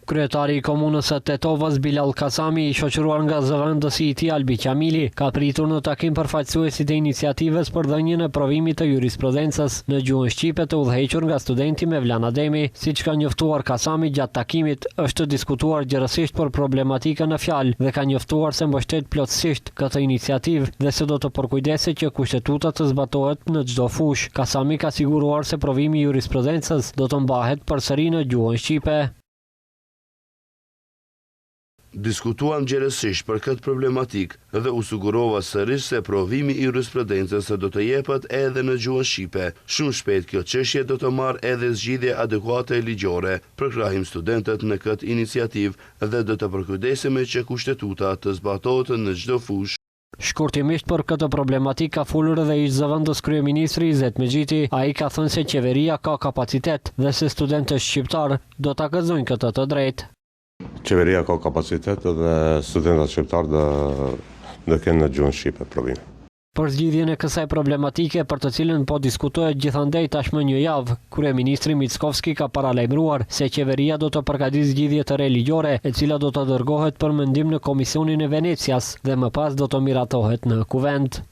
Kryetari i komunës së Tetovës Bilal Kasami, i shoqëruar nga zëvendësi i tij Albi Qamili, ka pritur në takim përfaqësuesit e iniciativës për dhënien e provimit të jurisprudencës në gjuhën shqipe të udhëhequr nga studenti Mevlan Ademi. Siç ka njoftuar Kasami gjatë takimit, është diskutuar gjërësisht për problematikën në fjalë dhe ka njoftuar se mbështet plotësisht këtë iniciativë dhe se do të përkujdeset që kushtetuta të zbatohet në çdo fushë. Kasami ka siguruar se provimi i jurisprudencës do të mbahet përsëri në gjuhën shqipe. Diskutuam gjerësisht për këtë problematik dhe u sigurova sërish se provimi i jurisprudencës do të jepet edhe në gjuhën shqipe. Shumë shpejt kjo çështje do të marrë edhe zgjidhje adekuate ligjore. Përkrahim studentët në këtë iniciativë dhe do të përkujdesemi që kushtetuta të zbatohet në çdo fushë. Shkurtimisht për këtë problematik ka folur edhe ish zëvendës kryeministri Izet Mexhiti. Ai ka thënë se qeveria ka kapacitet dhe se studentët shqiptar do ta gëzojnë këtë të drejtë. Qeveria ka kapacitet dhe studentët shqiptar do kenë në gjuhën shqipe provim. Për zgjidhjen e kësaj problematike për të cilën po diskutohet gjithandej tashmë një javë, kryeministri Mickovski ka paralajmëruar se qeveria do të përgatitë zgjidhje të re ligjore, e cila do të dërgohet për mendim në Komisionin e Venecias dhe më pas do të miratohet në Kuvend.